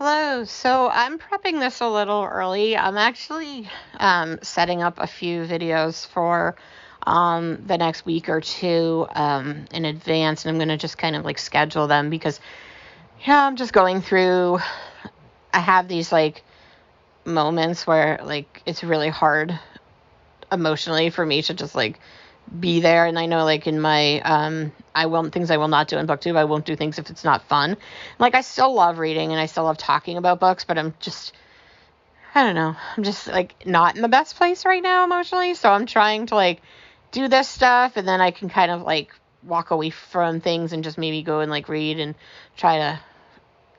Hello. So I'm prepping this a little early. I'm actually setting up a few videos for the next week or two in advance, and I'm going to just kind of like schedule them because, yeah, I'm just going through. I have these like moments where like it's really hard emotionally for me to just like be there. And I know like in my things I will not do in booktube. I won't do things if it's not fun. Like, I still love reading and I still love talking about books, but I don't know, I'm just like not in the best place right now emotionally. So I'm trying to like do this stuff, and then I can kind of like walk away from things and just maybe go and like read and try to,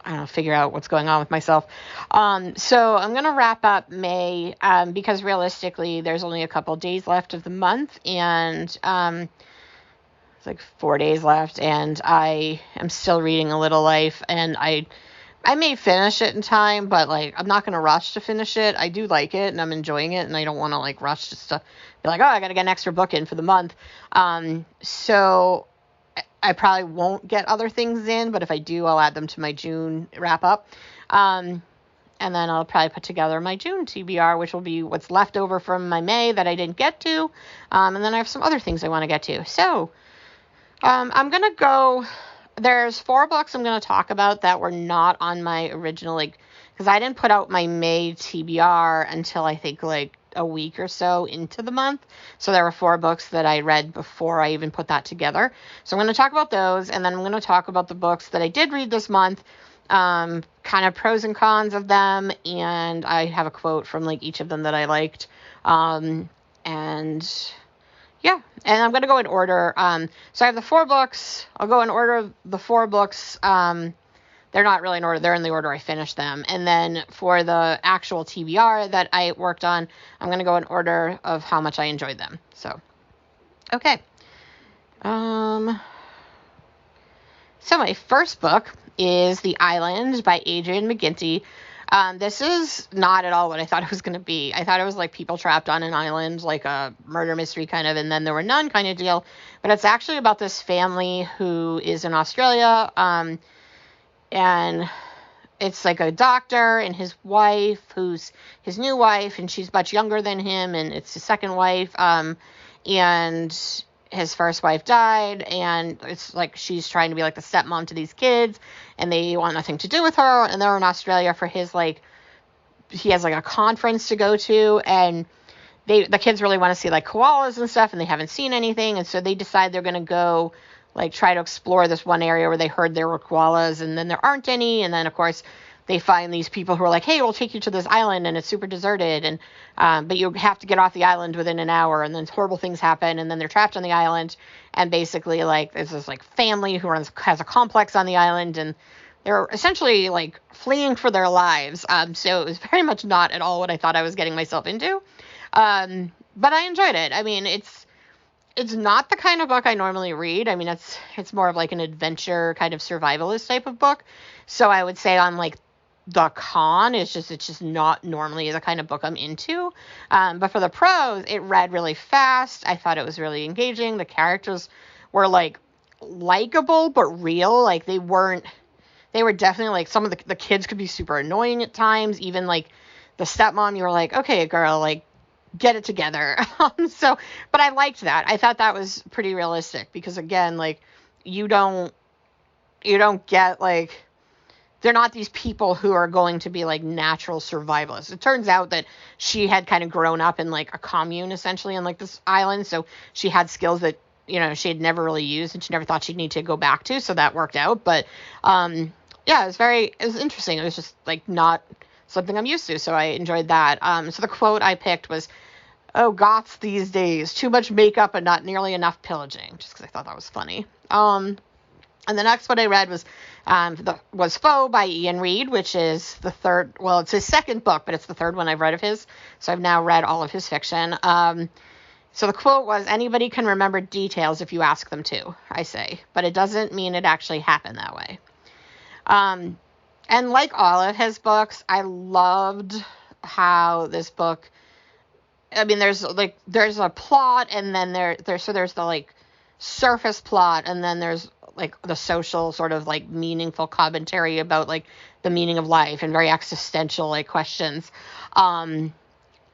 I don't know, figure out what's going on with myself. So I'm going to wrap up May, because realistically there's only a couple days left of the month, and it's like 4 days left, and I am still reading A Little Life, and I may finish it in time, but like I'm not going to rush to finish it. I do like it and I'm enjoying it, and I don't want to like rush just to be like, oh, I got to get an extra book in for the month. So I probably won't get other things in, but if I do, I'll add them to my June wrap up. And then I'll probably put together my June TBR, which will be what's left over from my May that I didn't get to. And then I have some other things I want to get to. So I'm going to go, there's 4 books I'm going to talk about that were not on my original, like, because I didn't put out my May TBR until I think like a week or so into the month. So there were 4 books that I read before I even put that together. So I'm going to talk about those, and then I'm going to talk about the books that I did read this month, kind of pros and cons of them, and I have a quote from like each of them that I liked. And yeah, and I'm going to go in order. So I have the 4 books. I'll go in order of the 4 books. They're not really in order. They're in the order I finished them. And then for the actual TBR that I worked on, I'm going to go in order of how much I enjoyed them. So, okay. So my first book is The Island by Adrian McKinty. This is not at all what I thought it was going to be. I thought it was like people trapped on an island, like a murder mystery kind of, and then there were none kind of deal. But it's actually about this family who is in Australia, and it's like a doctor and his wife, who's his new wife, and she's much younger than him, and it's his second wife, and his first wife died, and it's like she's trying to be like the stepmom to these kids, and they want nothing to do with her, and they're in Australia for his, like, he has like a conference to go to, and the kids really want to see like koalas and stuff, and they haven't seen anything, and so they decide they're going to go like try to explore this one area where they heard there were koalas, and then there aren't any, and then of course they find these people who are like, hey, we'll take you to this island, and it's super deserted, and but you have to get off the island within an hour, and then horrible things happen, and then they're trapped on the island, and basically like there's this like family who has a complex on the island, and they're essentially like fleeing for their lives. So it was very much not at all what I thought I was getting myself into, but I enjoyed it. I mean, it's not the kind of book I normally read. I mean, it's more of like an adventure kind of survivalist type of book. So I would say on like the con, it's just not normally the kind of book I'm into. But for the pros, it read really fast. I thought it was really engaging. The characters were like likable but real. Like they were definitely like, some of the kids could be super annoying at times. Even like the stepmom, you were like, okay, girl, like, get it together. But I liked that. I thought that was pretty realistic because, again, like, you don't get, like, they're not these people who are going to be like natural survivalists. It turns out that she had kind of grown up in like a commune essentially on like this island. So she had skills that, you know, she had never really used and she never thought she'd need to go back to. So that worked out. But, yeah, it was interesting. It was just like not something I'm used to. So I enjoyed that. So the quote I picked was, "Oh, Goths these days, too much makeup and not nearly enough pillaging," just because I thought that was funny. And the next one I read was Foe by Iain Reid, which is the third, well, it's his second book, but it's the third one I've read of his. So I've now read all of his fiction. So the quote was, "Anybody can remember details if you ask them to, I say, but it doesn't mean it actually happened that way." And like all of his books, I loved how this book, I mean, there's a plot, and then there's the like surface plot, and then there's like the social sort of like meaningful commentary about like the meaning of life and very existential like questions. And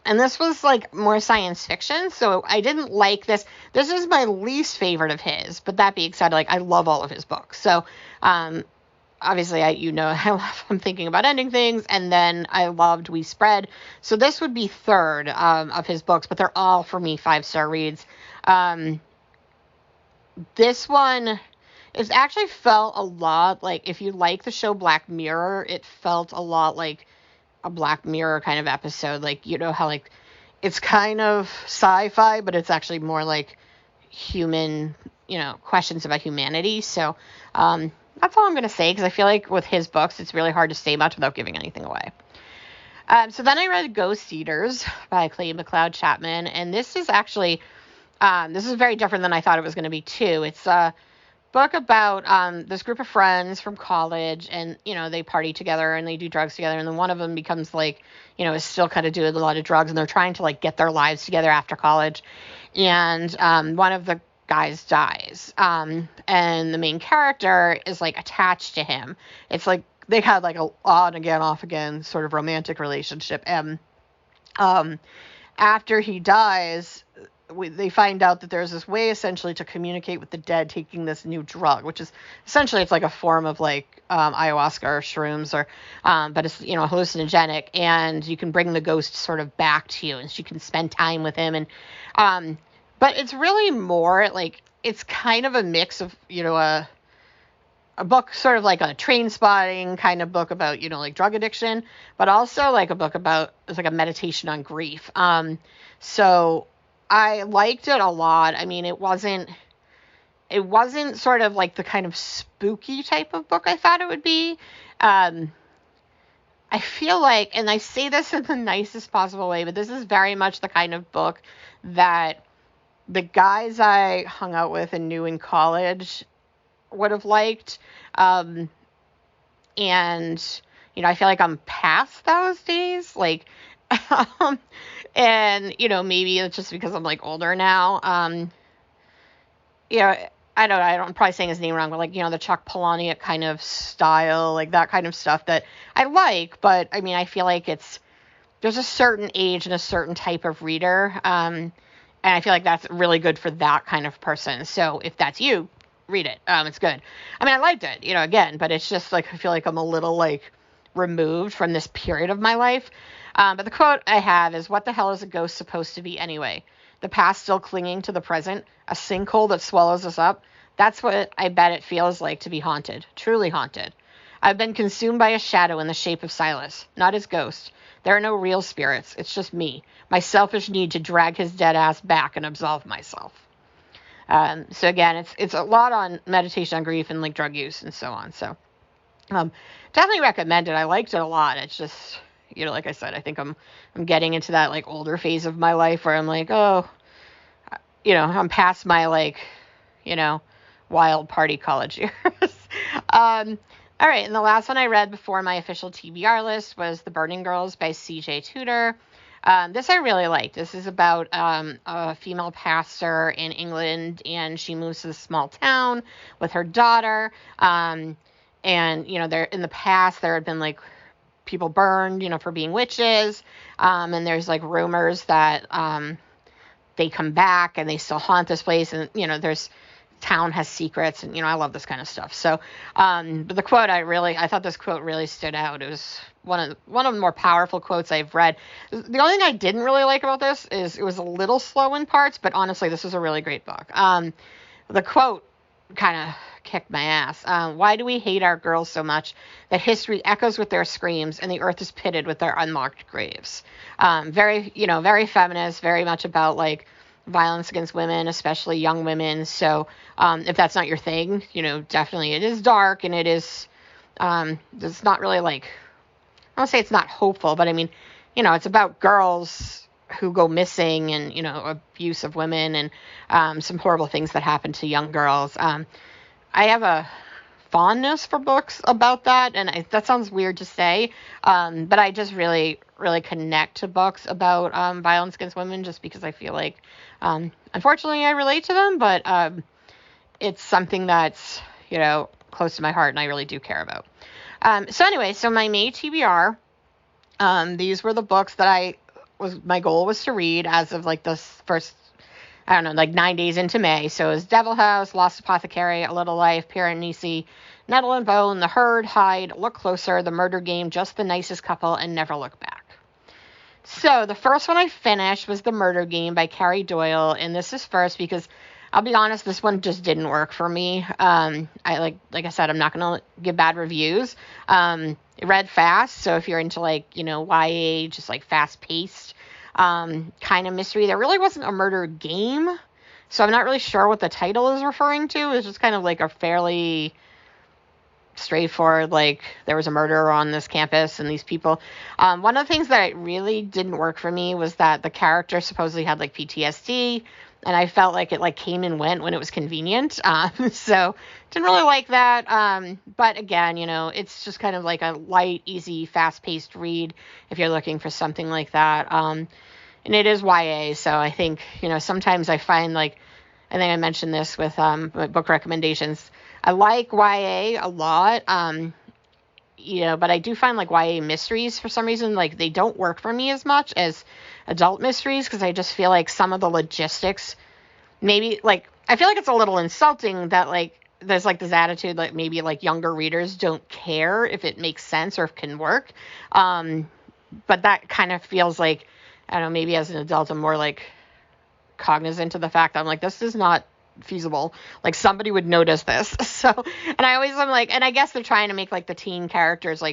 this was like more science fiction, so I didn't like this. This is my least favorite of his, but that being said, like I love all of his books. So obviously I'm thinking about ending things, and then I loved We Spread. So this would be third of his books, but they're all for me 5-star reads. This one, it actually felt a lot like, if you like the show Black Mirror, it felt a lot like a Black Mirror kind of episode. Like, you know how like it's kind of sci-fi, but it's actually more like human, questions about humanity. So that's all I'm going to say, because I feel like with his books, it's really hard to say much without giving anything away. So then I read Ghost Eaters by McLeod Chapman, and this is actually, this is very different than I thought it was going to be too. It's a book about this group of friends from college, and, they party together and they do drugs together, and then one of them becomes like, is still kind of doing a lot of drugs, and they're trying to like get their lives together after college, and one of the guys dies, and the main character is like attached to him. It's like they had like a on again off again sort of romantic relationship, and after he dies, they find out that there's this way essentially to communicate with the dead, taking this new drug, which is essentially, it's like a form of like ayahuasca or shrooms, or but it's hallucinogenic, and you can bring the ghost sort of back to you, and she can spend time with him, and but it's really more like, it's kind of a mix of, a book sort of like a train spotting kind of book about, like drug addiction, but also like a book about, it's like a meditation on grief. So I liked it a lot. I mean, it wasn't sort of like the kind of spooky type of book I thought it would be. I feel like, and I say this in the nicest possible way, but this is very much the kind of book that the guys I hung out with and knew in college would have liked. And, I feel like I'm past those days. Like, and, maybe it's just because I'm like older now. I don't probably saying his name wrong, but like, the Chuck Palahniuk kind of style, like that kind of stuff that I like. But I mean, I feel like there's a certain age and a certain type of reader. And I feel like that's really good for that kind of person. So if that's you, read it. It's good. I mean, I liked it, again, but it's just like, I feel like I'm a little like removed from this period of my life. But the quote I have is, "What the hell is a ghost supposed to be anyway? The past still clinging to the present, a sinkhole that swallows us up? That's what I bet it feels like to be haunted, truly haunted. I've been consumed by a shadow in the shape of Silas, not his ghost. There are no real spirits. It's just me, my selfish need to drag his dead ass back and absolve myself." So again, it's a lot on meditation on grief and like drug use and so on. So definitely recommend it. I liked it a lot. It's just, like I said, I think I'm getting into that like older phase of my life where I'm like, I'm past my like, wild party college years. All right, and the last one I read before my official TBR list was The Burning Girls by C.J. Tudor. This I really liked. This is about a female pastor in England, and she moves to this small town with her daughter. And, there in the past, there had been like people burned, for being witches. And there's like rumors that they come back and they still haunt this place. And, there's town has secrets, and I love this kind of stuff. So but the quote I thought this quote really stood out. It was one of the more powerful quotes I've read. The only thing I didn't really like about this is it was a little slow in parts, but honestly, this is a really great book. The quote kind of kicked my ass. "Why do we hate our girls so much that history echoes with their screams and the earth is pitted with their unmarked graves?" Very feminist, very much about like violence against women, especially young women. So if that's not your thing, definitely it is dark, and it is, it's not really like, I don't say it's not hopeful, but I mean, it's about girls who go missing and, abuse of women and some horrible things that happen to young girls. I have a fondness for books about that, and that sounds weird to say, but I just really, really connect to books about violence against women, just because I feel like, unfortunately, I relate to them, but it's something that's, close to my heart and I really do care about. So my May TBR, these were the books that my goal was to read as of like the first, 9 days into May. So it was Devil House, Lost Apothecary, A Little Life, Piranesi, Nettle and Bone, The Herd, Hide, Look Closer, The Murder Game, Just the Nicest Couple, and Never Look Back. So the first one I finished was The Murder Game by Carrie Doyle, and this is first because I'll be honest, this one just didn't work for me. I like I said, I'm not gonna give bad reviews. It read fast, so if you're into YA, just like fast paced kind of mystery, there really wasn't a murder game, so I'm not really sure what the title is referring to. It's just kind of like a fairly straightforward, like there was a murder on this campus and these people. One of the things that really didn't work for me was that the character supposedly had like PTSD, and I felt like it like came and went when it was convenient. So didn't really like that. But again, it's just kind of like a light, easy, fast-paced read if you're looking for something like that. And it is YA, so I think, sometimes I find I think I mentioned this with book recommendations. I like YA a lot, but I do find YA mysteries for some reason, they don't work for me as much as adult mysteries, because I just feel like some of the logistics, maybe I feel like it's a little insulting that there's this attitude maybe younger readers don't care if it makes sense or if it can work. But that kind of feels I don't know, maybe as an adult I'm more cognizant of the fact that I'm this is not feasible. Somebody would notice this. So, and I always am and I guess they're trying to make the teen characters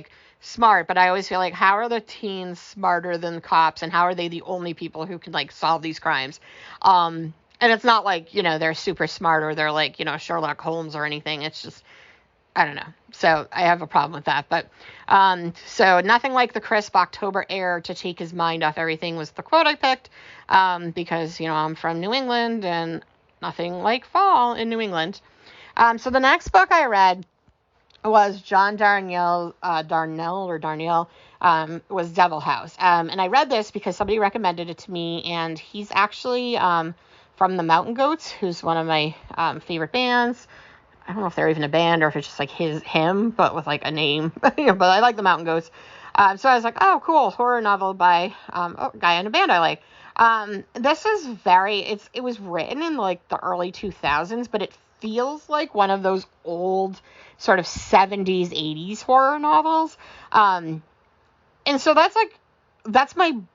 smart, but I always feel how are the teens smarter than cops, and how are they the only people who can solve these crimes? And it's not they're super smart or they're Sherlock Holmes or anything. It's just, I don't know. So I have a problem with that. But so nothing like the crisp October air to take his mind off everything was the quote I picked, because I'm from New England and nothing like fall in New England. So the next book I read was John Darnielle, was Devil House. And I read this because somebody recommended it to me, and he's actually from the Mountain Goats, who's one of my favorite bands. I don't know if they're even a band or if it's just him, but with a name. But I like the Mountain Goats. So I was oh, cool, horror novel by a guy in a band I like. This is it was written in the early 2000s, but it feels like one of those old sort of 70s, 80s horror novels. And so that's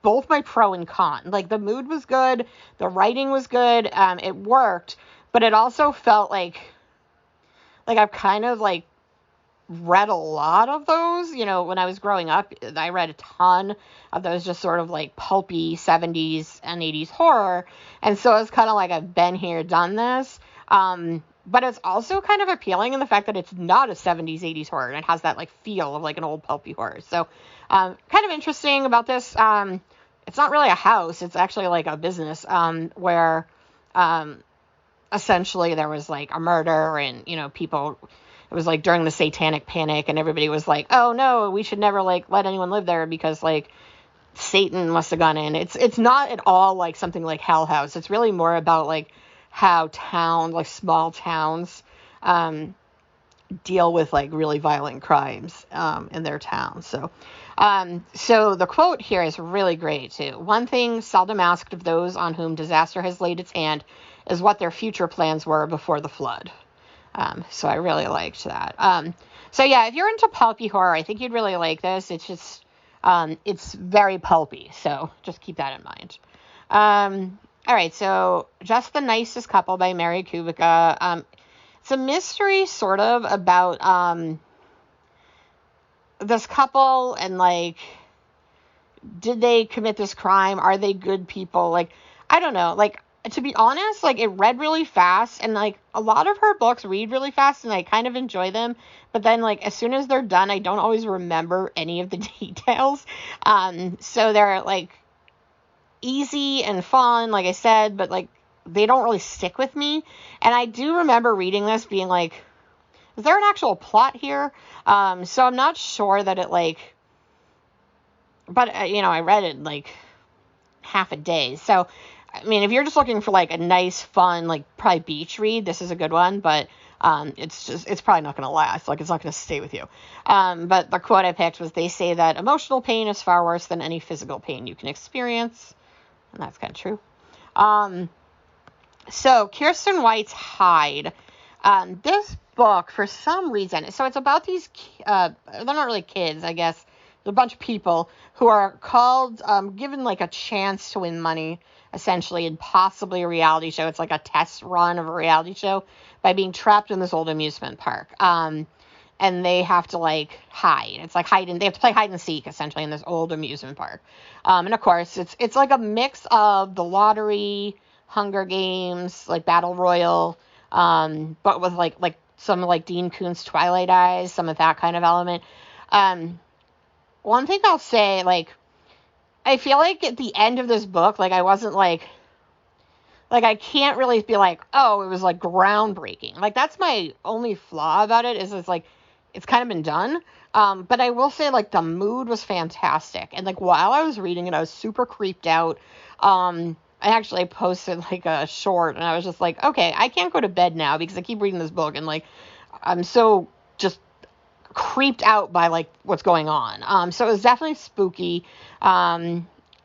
both my pro and con. The mood was good, the writing was good, it worked, but it also felt I've kind of read a lot of those, when I was growing up. I read a ton of those just sort of pulpy 70s and 80s horror, and so it's kind of I've been here, done this. But it's also kind of appealing in the fact that it's not a 70s, 80s horror, and it has that feel of an old pulpy horror. So kind of interesting about this. It's not really a house, it's actually a business, where essentially there was a murder, and people, it was during the satanic panic, and everybody was oh no, we should never let anyone live there because Satan must have gone in. It's not at all something like Hell House. It's really more about how small towns deal with really violent crimes in their town. So the quote here is really great too. One thing seldom asked of those on whom disaster has laid its hand is what their future plans were before the flood. So I really liked that. So yeah, if you're into pulpy horror, I think you'd really like this. It's just, it's very pulpy, so just keep that in mind. All right, so Just the Nicest Couple by Mary Kubica. It's a mystery sort of about this couple and did they commit this crime? Are they good people? I don't know. To be honest, it read really fast, and a lot of her books read really fast, and I kind of enjoy them. But then as soon as they're done, I don't always remember any of the details. So they're easy and fun, like I said, but they don't really stick with me. And I do remember reading this being is there an actual plot here? So I'm not sure that it but I read it in half a day. So I mean, if you're just looking for a nice, fun, probably beach read, this is a good one. But It's probably not going to last. Like, it's not going to stay with you. But the quote I picked was, they say that emotional pain is far worse than any physical pain you can experience. And that's kind of true. So Kiersten White's Hide. This book, for some reason, so it's about these, they're not really kids, I guess. There's a bunch of people who are called, given like a chance to win money, essentially, in possibly a reality show. It's like a test run of a reality show by being trapped in this old amusement park. And they have to like hide. It's like they have to play hide and seek, essentially, in this old amusement park. And of course, it's like a mix of the lottery, Hunger Games, like Battle Royal, but with like some like Dean Koontz Twilight Eyes, some of that kind of element. One thing I'll say, like, I feel like at the end of this book, like, I wasn't like I can't really be like, oh, it was like groundbreaking. Like, that's my only flaw about it, is it's like, it's kind of been done. But I will say, like, the mood was fantastic. And like, while I was reading it, I was super creeped out. I actually posted like a short, and I was just like, okay, I can't go to bed now because I keep reading this book, and like, I'm so just creeped out by like what's going on. So it was definitely spooky,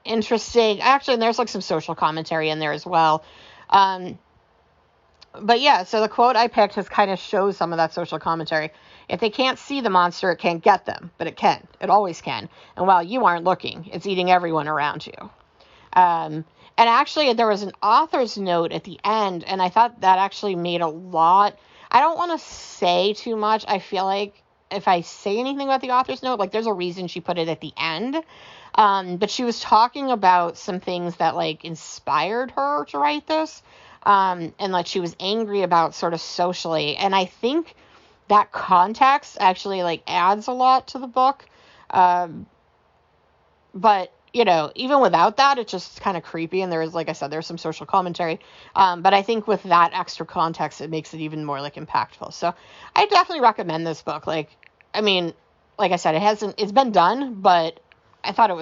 interesting. Actually, and there's like some social commentary in there as well. But yeah, so the quote I picked has kind of shows some of that social commentary. If they can't see the monster, it can't get them, but it can. It always can. And while you aren't looking, it's eating everyone around you. And actually, there was an author's note at the end, and I thought that actually made a lot. I don't want to say too much. I feel like if I say anything about the author's note, like, there's a reason she put it at the end. But she was talking about some things that like inspired her to write this. And like, she was angry about sort of socially. And I think that context actually like adds a lot to the book. But you know, even without that, it's just kind of creepy. And there's, like I said, there's some social commentary. But I think with that extra context, it makes it even more like impactful. So I definitely recommend this book. Like, I mean, like I said, it's been done, but I thought it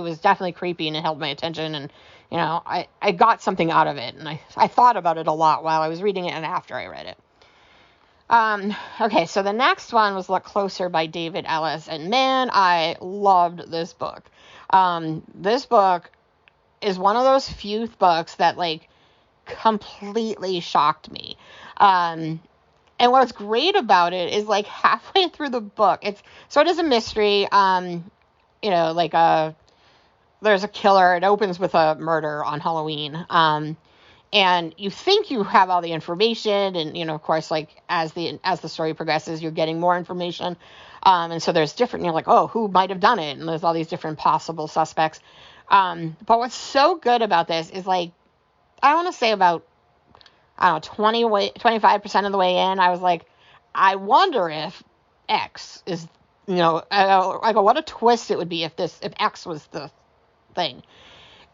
was definitely creepy, and it held my attention. And, you know, I got something out of it, and I thought about it a lot while I was reading it and after I read it. Okay, so the next one was Look Closer by David Ellis, and man, I loved this book. This book is one of those few books that like completely shocked me. And what's great about it is like halfway through the book, it is a mystery. You know, like there's a killer. It opens with a murder on Halloween. And you think you have all the information, and, you know, of course, like, as the story progresses, you're getting more information. And so there's different, you're like, oh, who might have done it? And there's all these different possible suspects. But what's so good about this is, like, I want to say about, I don't know, 25% of the way in, I was like, I wonder if X is, you know, I go, what a twist it would be if X was the thing.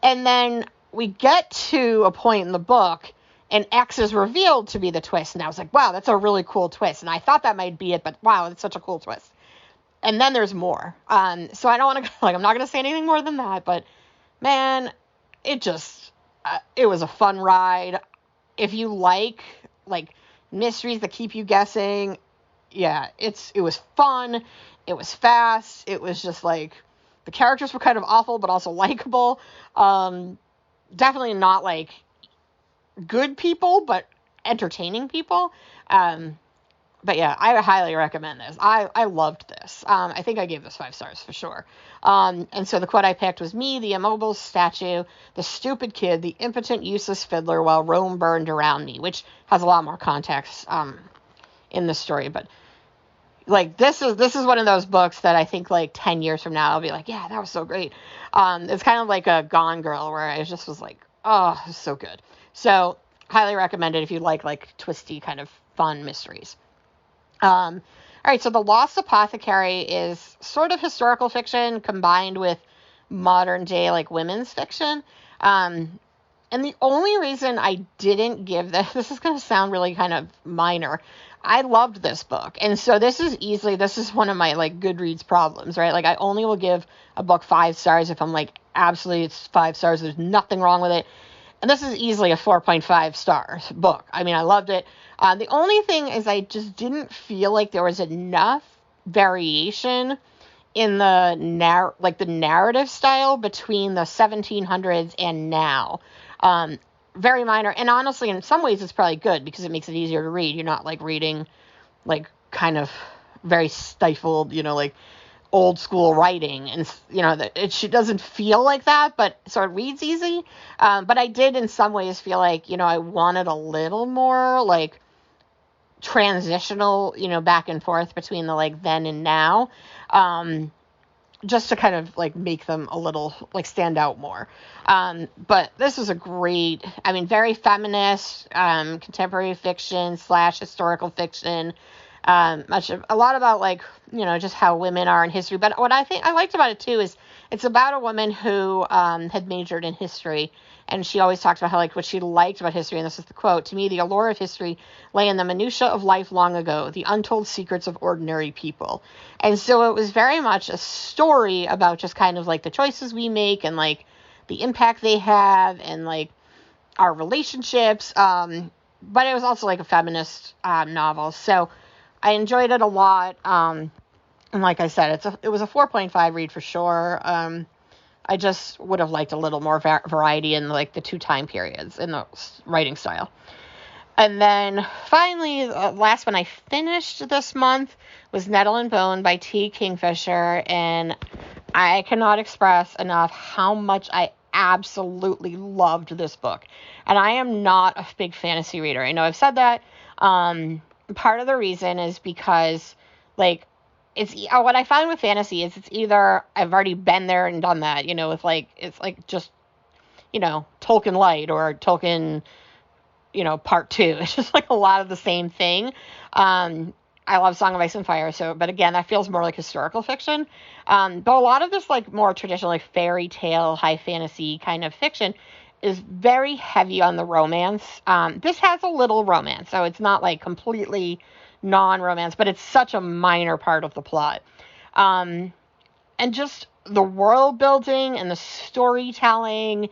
And then we get to a point in the book, and X is revealed to be the twist. And I was like, wow, that's a really cool twist. And I thought that might be it, but wow, it's such a cool twist. And then there's more. So I don't want to, like, I'm not going to say anything more than that, but man, it just, it was a fun ride. If you like mysteries that keep you guessing, yeah, it was fun. It was fast. It was just like, the characters were kind of awful, but also likable. Definitely not like good people, but entertaining people. But yeah, I highly recommend this. I loved this. I think I gave this 5 stars for sure. And so the quote I picked was, me, the immobile statue, the stupid kid, the impotent, useless fiddler, while Rome burned around me, which has a lot more context in the story. But like, this is one of those books that I think like 10 years from now I'll be like, yeah, that was so great. It's kind of like a Gone Girl, where I just was like, oh, it's so good. So highly recommend it if you like twisty kind of fun mysteries. All right, so The Lost Apothecary is sort of historical fiction combined with modern day like women's fiction. And the only reason I didn't give this is going to sound really kind of minor. I loved this book. And so this is one of my like Goodreads problems, right? Like, I only will give a book 5 stars if I'm like, absolutely, it's 5 stars. There's nothing wrong with it. And this is easily a 4.5 stars book. I mean, I loved it. The only thing is I just didn't feel like there was enough variation in the narrative style between the 1700s and now. Very minor. And honestly, in some ways, it's probably good because it makes it easier to read. You're not like reading like kind of very stifled, like old school writing, and she doesn't feel like that, but so it reads easy. But I did in some ways feel like, I wanted a little more like transitional, back and forth between the like then and now, just to kind of like make them a little like stand out more. But this is a great, very feminist, contemporary fiction / historical fiction. A lot about like, just how women are in history. But what I think I liked about it too is it's about a woman who had majored in history, and she always talks about how like what she liked about history, and this is the quote: "To me, the allure of history lay in the minutia of life long ago, the untold secrets of ordinary people." And so it was very much a story about just kind of like the choices we make and like the impact they have and like our relationships. But it was also like a feminist novel. So I enjoyed it a lot. And like I said, it was a 4.5 read for sure. I just would have liked a little more variety in like the two time periods in the writing style. And then finally, the last one I finished this month was Nettle and Bone by T. Kingfisher. And I cannot express enough how much I absolutely loved this book. And I am not a big fantasy reader. I know I've said that. Part of the reason is because like it's what I find with fantasy is it's either I've already been there and done that, with like it's like just Tolkien light or Tolkien part 2. It's just like a lot of the same thing. I love Song of Ice and Fire, but again, that feels more like historical fiction. But a lot of this like more traditional like fairy tale, high fantasy kind of fiction is very heavy on the romance. This has a little romance, so it's not like completely non-romance, but it's such a minor part of the plot. And just the world building and the storytelling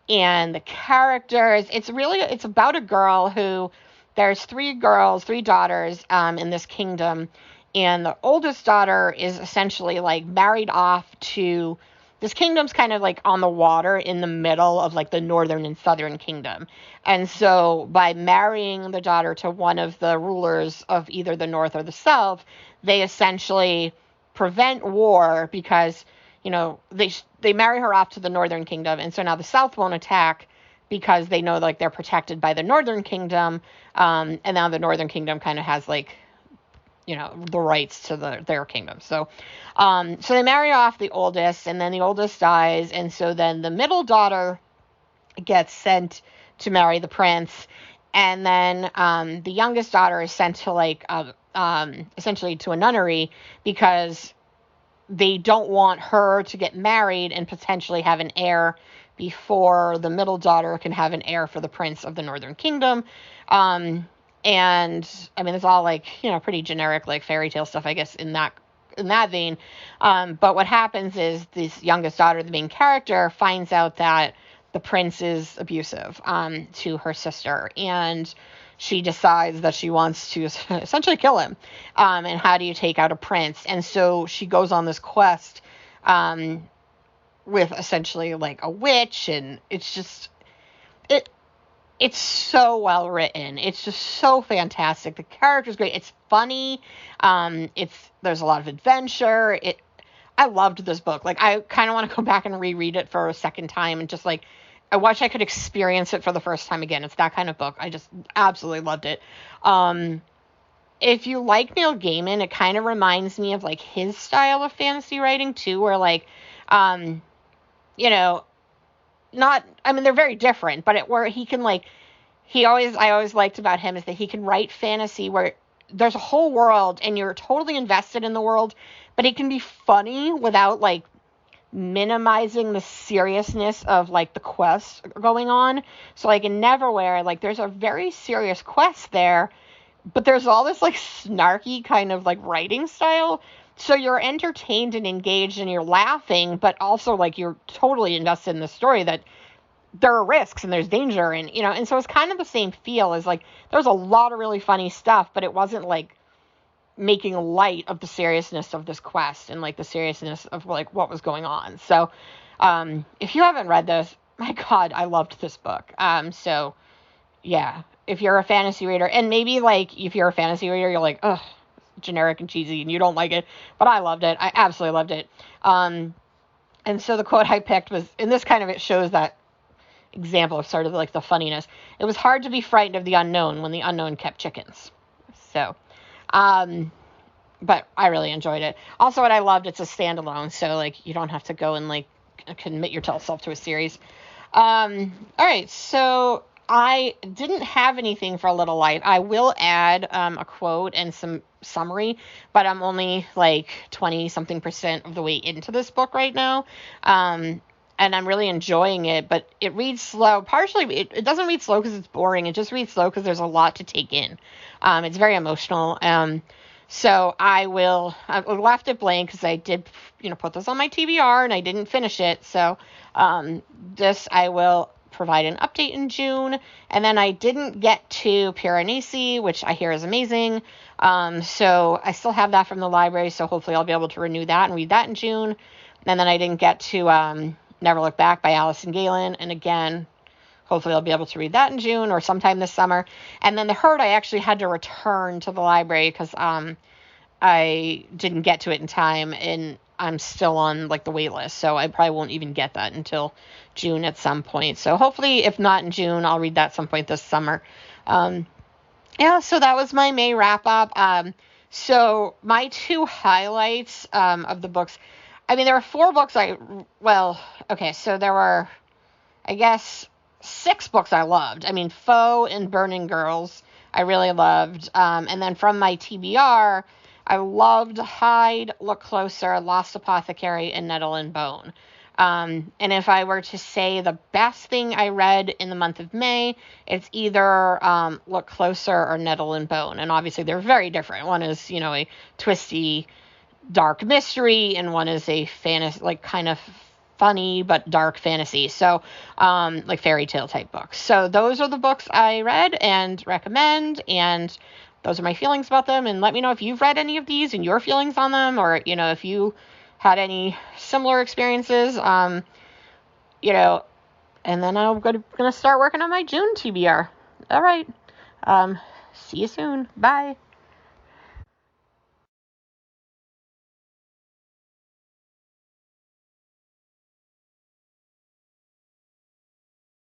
and the characters. It's about a girl who, there's three daughters in this kingdom, and the oldest daughter is essentially like married off to, this kingdom's kind of like on the water in the middle of like the northern and southern kingdom. And so by marrying the daughter to one of the rulers of either the north or the south, they essentially prevent war because, they marry her off to the northern kingdom. And so now the south won't attack because they know like they're protected by the northern kingdom. And now the northern kingdom kind of has like, the rights to their kingdom. So they marry off the oldest, and then the oldest dies. And so then the middle daughter gets sent to marry the prince. And then the youngest daughter is sent to like, essentially to a nunnery because they don't want her to get married and potentially have an heir before the middle daughter can have an heir for the prince of the northern kingdom. And it's all like, pretty generic, like fairy tale stuff, I guess, in that vein. But what happens is this youngest daughter, the main character, finds out that the prince is abusive, to her sister, and she decides that she wants to essentially kill him. And how do you take out a prince? And so she goes on this quest, with essentially like a witch, and it's just, it's so well written. It's just so fantastic. The character's great. It's funny. There's a lot of adventure. I loved this book. Like, I kind of want to go back and reread it for a second time and just like, I wish I could experience it for the first time again. It's that kind of book. I just absolutely loved it. If you like Neil Gaiman, it kind of reminds me of like his style of fantasy writing too, where like, they're very different, but where he can like, I always liked about him is that he can write fantasy where there's a whole world and you're totally invested in the world, but it can be funny without like minimizing the seriousness of like the quest going on. So like in Neverwhere, like there's a very serious quest there, but there's all this like snarky kind of like writing style. So you're entertained and engaged and you're laughing, but also like you're totally invested in the story that there are risks and there's danger, and, you know, and so it's kind of the same feel as, like, there's a lot of really funny stuff, but it wasn't, like, making light of the seriousness of this quest and, like, the seriousness of, like, what was going on. So, if you haven't read this, my God, I loved this book. So, yeah, if you're a fantasy reader, and maybe, like, if you're a fantasy reader, you're like, ugh, generic and cheesy, and you don't like it, but I loved it. I absolutely loved it. And so the quote I picked was, and this kind of, it shows that example of sort of, like, the funniness. It was hard to be frightened of the unknown when the unknown kept chickens. So, but I really enjoyed it. Also, what I loved, it's a standalone, so, like, you don't have to go and, like, commit yourself to a series. All right, so I didn't have anything for a little light. I will add a quote and some summary, but I'm only like 20-something% of the way into this book right now. And I'm really enjoying it, but it reads slow. Partially, it doesn't read slow because it's boring. It just reads slow because there's a lot to take in. It's very emotional. So I left it blank because I did, you know, put this on my TBR and I didn't finish it. So this I will provide an update in June. And then I didn't get to Piranesi, which I hear is amazing. So I still have that from the library. So hopefully I'll be able to renew that and read that in June. And then I didn't get to Never Look Back by Allison Galen. And again, hopefully I'll be able to read that in June or sometime this summer. And then The Herd, I actually had to return to the library because I didn't get to it in time, and I'm still on, like, the wait list. So I probably won't even get that until June at some point. So hopefully, if not in June, I'll read that some point this summer. Yeah, so that was my May wrap up. So my two highlights of the books, I mean, there were 4 books so there were, I guess, 6 books I loved. I mean, Foe and Burning Girls I really loved. And then from my TBR, I loved Hide, Look Closer, Lost Apothecary, and Nettle and Bone. And if I were to say the best thing I read in the month of May, it's either Look Closer or Nettle and Bone. And obviously they're very different. One is, you know, a twisty, dark mystery, and one is a fantasy, like, kind of funny but dark fantasy. So, like, fairy tale type books. So those are the books I read and recommend, and those are my feelings about them. And let me know if you've read any of these and your feelings on them, or, you know, if you had any similar experiences, you know, and then I'm going to start working on my June TBR. All right. See you soon. Bye.